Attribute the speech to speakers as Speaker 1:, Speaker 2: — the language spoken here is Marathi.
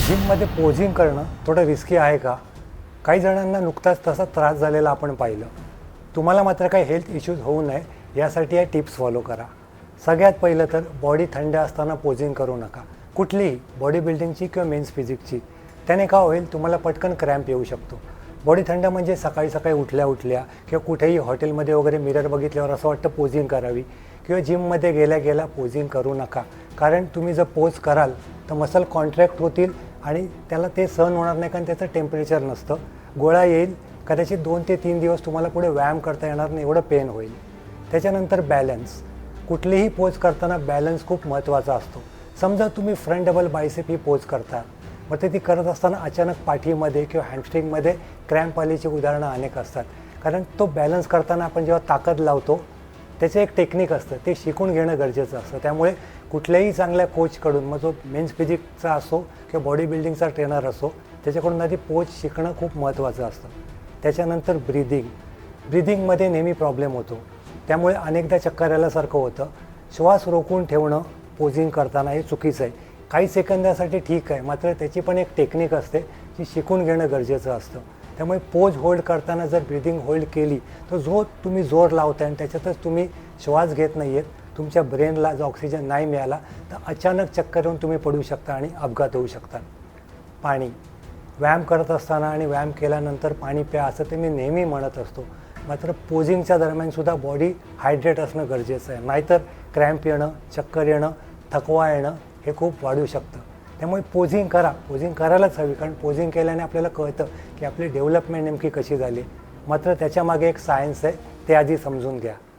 Speaker 1: जिममध्ये पोझिंग करणं थोडं रिस्की आहे का? काही जणांना नुकताच तसा त्रास झालेला आपण पाहिलं. तुम्हाला मात्र काही हेल्थ इश्यूज होऊ नये यासाठी या टिप्स फॉलो करा. सगळ्यात पहिलं तर बॉडी थंड असताना पोझिंग करू नका. कुठलीही बॉडी बिल्डिंगची किंवा मेन्स फिजिकची. त्याने काय होईल, तुम्हाला पटकन क्रॅम्प येऊ शकतो. बॉडी थंड म्हणजे सकाळी सकाळी उठल्या उठल्या किंवा कुठेही हॉटेलमध्ये वगैरे मिरर बघितल्यावर असं वाटतं पोझिंग करावी, किंवा जिममध्ये गेल्या गेल्या पोझिंग करू नका. कारण तुम्ही जर पोज कराल तर मसल कॉन्ट्रॅक्ट होतील आणि त्याला ते सहन होणार नाही, कारण त्याचं टेम्परेचर नसतं. गोळा येईल, कदाचित 2 ते 3 दिवस तुम्हाला पुढे व्यायाम करता येणार नाही, एवढं पेन होईल. त्याच्यानंतर बॅलन्स. कुठलीही पोज करताना बॅलन्स खूप महत्त्वाचा असतो. समजा तुम्ही फ्रंट डबल बायसेप ही पोज करता, मग ती करत असताना अचानक पाठीमध्ये किंवा हॅमस्ट्रिंगमध्ये क्रॅम्प आल्याची उदाहरणं अनेक असतात. कारण तो बॅलन्स करताना आपण जेव्हा ताकद लावतो त्याचं एक टेक्निक असतं, ते शिकून घेणं गरजेचं असतं. त्यामुळे कुठल्याही चांगल्या कोचकडून, मग जो मेन्स फिजिकचा असो किंवा बॉडी बिल्डिंगचा ट्रेनर असो, त्याच्याकडून आधी पोज शिकणं खूप महत्त्वाचं असतं. त्याच्यानंतर ब्रिदिंगमध्ये नेहमी प्रॉब्लेम होतो, त्यामुळे अनेकदा चक्कर आल्यासारखं होतं. श्वास रोखून ठेवणं पोझिंग करताना हे चुकीचं आहे. काही सेकंदासाठी ठीक आहे, मात्र त्याची पण एक टेक्निक असते जी शिकून घेणं गरजेचं असतं. त्यामुळे पोज होल्ड करताना जर ब्रिदिंग होल्ड केली तर जो तुम्ही जोर लावताय आणि त्याच्यातच तुम्ही श्वास घेत नाही आहेत, तुमच्या ब्रेनला जर ऑक्सिजन नाही मिळाला तर अचानक चक्कर येऊन तुम्ही पडू शकता आणि अपघात होऊ शकतात. पाणी. व्यायाम करत असताना आणि व्यायाम केल्यानंतर पाणी प्या असं ते मी नेहमी म्हणत असतो. मात्र पोझिंगच्या दरम्यानसुद्धा बॉडी हायड्रेट असणं गरजेचं आहे, नाहीतर क्रॅम्प येणं, चक्कर येणं, थकवा येणं हे खूप वाढू शकतं. त्यामुळे पोझिंग करा, पोझिंग करायलाच हवी, कारण पोझिंग केल्याने आपल्याला कळतं की आपली डेव्हलपमेंट नेमकी कशी झाली. मात्र त्याच्यामागे एक सायन्स आहे, ते आधी समजून घ्या.